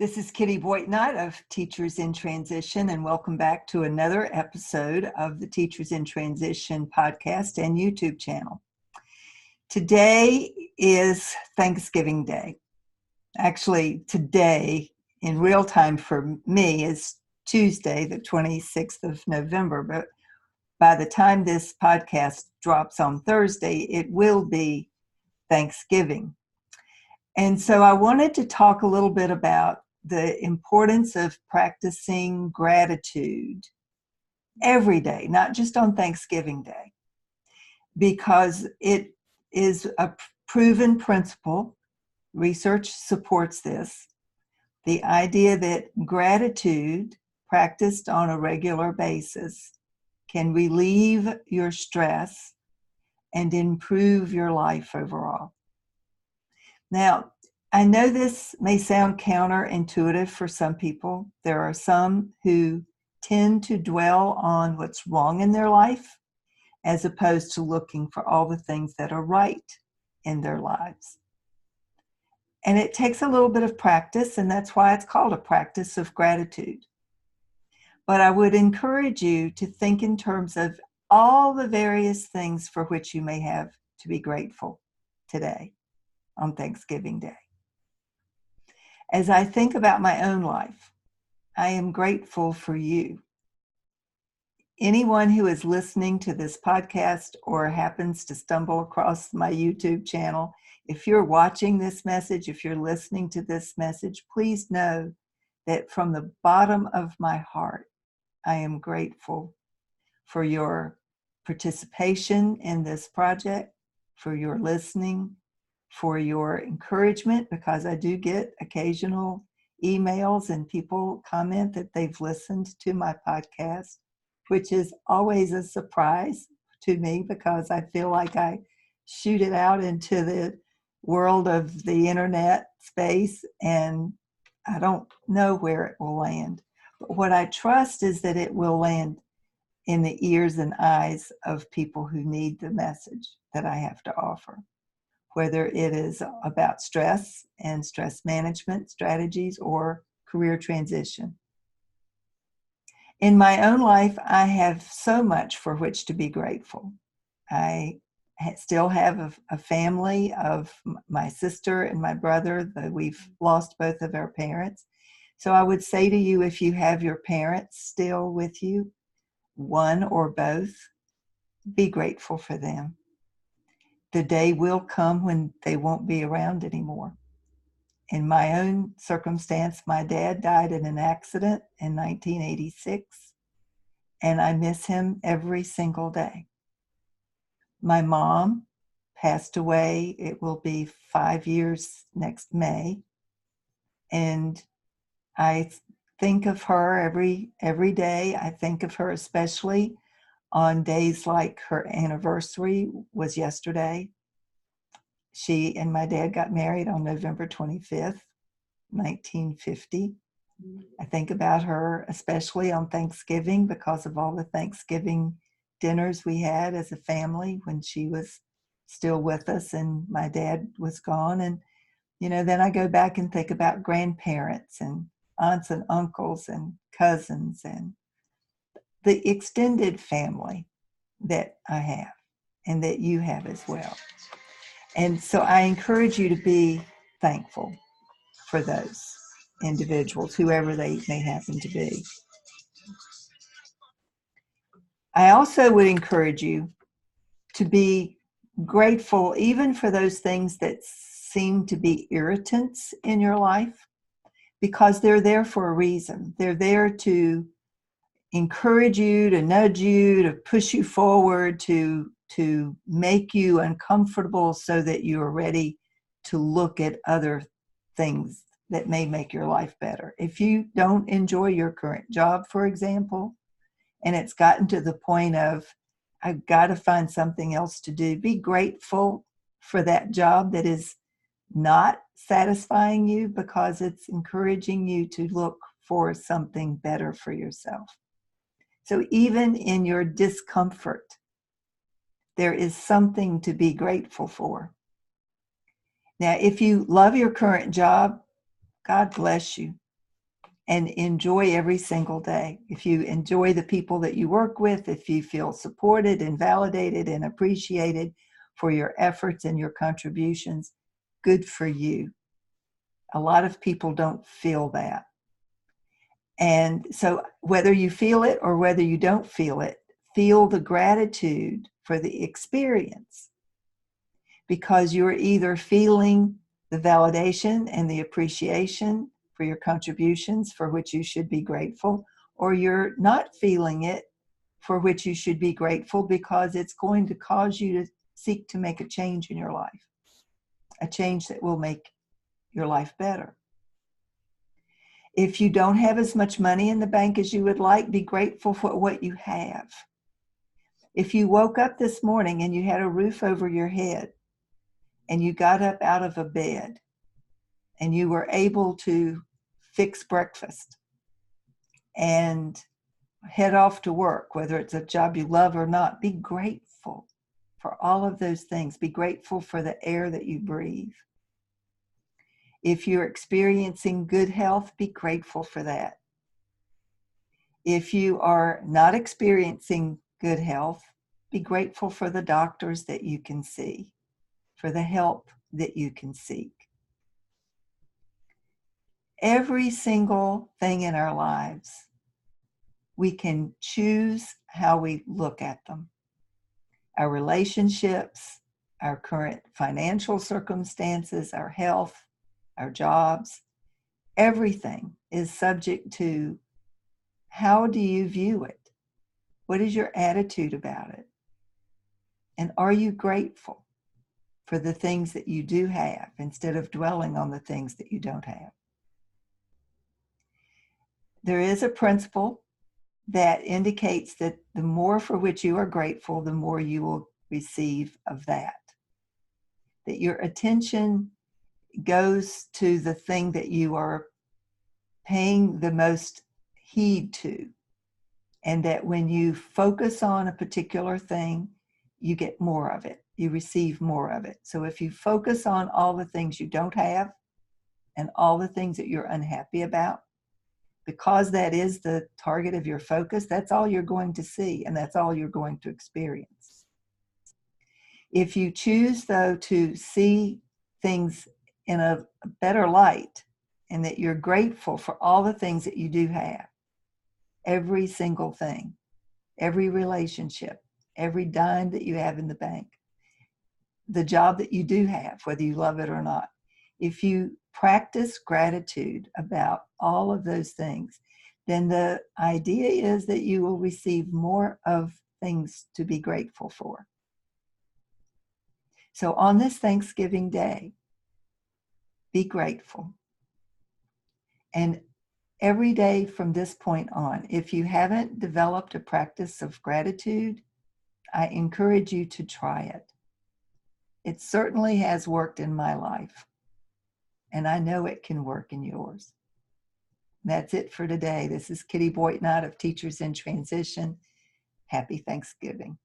This is Kitty Boitnott of Teachers in Transition, and welcome back to another episode of the Teachers in Transition podcast and YouTube channel. Today is Thanksgiving Day. Actually, today in real time for me is Tuesday, the 26th of November, but by the time this podcast drops on Thursday, it will be Thanksgiving. And so I wanted to talk a little bit about the importance of practicing gratitude every day, not just on Thanksgiving Day, because it is a proven principle. Research supports this. The idea that gratitude practiced on a regular basis can relieve your stress and improve your life overall. Now, I know this may sound counterintuitive for some people. There are some who tend to dwell on what's wrong in their life as opposed to looking for all the things that are right in their lives. And it takes a little bit of practice, and that's why it's called a practice of gratitude. But I would encourage you to think in terms of all the various things for which you may have to be grateful today on Thanksgiving Day. As I think about my own life, I am grateful for you. Anyone who is listening to this podcast or happens to stumble across my YouTube channel, if you're watching this message, if you're listening to this message, please know that from the bottom of my heart, I am grateful for your participation in this project, for your listening, for your encouragement, because I do get occasional emails and people comment that they've listened to my podcast, which is always a surprise to me because I feel like I shoot it out into the world of the internet space and I don't know where it will land. But what I trust is that it will land in the ears and eyes of people who need the message that I have to offer, whether it is about stress and stress management strategies or career transition. In my own life, I have so much for which to be grateful. I still have a family of my sister and my brother, though we've lost both of our parents. So I would say to you, if you have your parents still with you, one or both, be grateful for them. The day will come when they won't be around anymore. In my own circumstance, my dad died in an accident in 1986, and I miss him every single day. My mom passed away. It will be 5 years next May, and I think of her every day. I think of her especially on days like her anniversary was yesterday. She and my dad got married on November 25th, 1950. I think about her especially on Thanksgiving because of all the Thanksgiving dinners we had as a family when she was still with us and my dad was gone. And, then I go back and think about grandparents and aunts and uncles and cousins and the extended family that I have and that you have as well. And so I encourage you to be thankful for those individuals, whoever they may happen to be. I also would encourage you to be grateful even for those things that seem to be irritants in your life, because they're there for a reason. They're there to encourage you, to nudge you, to push you forward, to make you uncomfortable so that you are ready to look at other things that may make your life better. If you don't enjoy your current job, for example, and it's gotten to the point of, I've got to find something else to do, be grateful for that job that is not satisfying you because it's encouraging you to look for something better for yourself. So even in your discomfort, there is something to be grateful for. Now, if you love your current job, God bless you. and enjoy every single day. If you enjoy the people that you work with, if you feel supported and validated and appreciated for your efforts and your contributions, good for you. A lot of people don't feel that. And so whether you feel it or whether you don't feel it, feel the gratitude for the experience, because you're either feeling the validation and the appreciation for your contributions, for which you should be grateful, or you're not feeling it, for which you should be grateful, because it's going to cause you to seek to make a change in your life, a change that will make your life better. If you don't have as much money in the bank as you would like, be grateful for what you have. If you woke up this morning and you had a roof over your head, and you got up out of a bed, and you were able to fix breakfast and head off to work, whether it's a job you love or not, be grateful for all of those things. Be grateful for the air that you breathe. If you're experiencing good health, be grateful for that. If you are not experiencing good health, be grateful for the doctors that you can see, for the help that you can seek. Every single thing in our lives, we can choose how we look at them. Our relationships, our current financial circumstances, our health, our jobs, everything is subject to how do you view it? What is your attitude about it? And are you grateful for the things that you do have instead of dwelling on the things that you don't have? There is a principle that indicates that the more for which you are grateful, the more you will receive of that. That your attention goes to the thing that you are paying the most heed to. And that when you focus on a particular thing, you get more of it. You receive more of it. So if you focus on all the things you don't have and all the things that you're unhappy about, because that is the target of your focus, that's all you're going to see, and that's all you're going to experience. If you choose, though, to see things in a better light, and that you're grateful for all the things that you do have, every single thing, every relationship, every dime that you have in the bank, the job that you do have, whether you love it or not, if you practice gratitude about all of those things, then the idea is that you will receive more of things to be grateful for. So on this Thanksgiving Day, be grateful. And every day from this point on, if you haven't developed a practice of gratitude, I encourage you to try it. It certainly has worked in my life, and I know it can work in yours. That's it for today. This is Kitty Boitnott of Teachers in Transition. Happy Thanksgiving.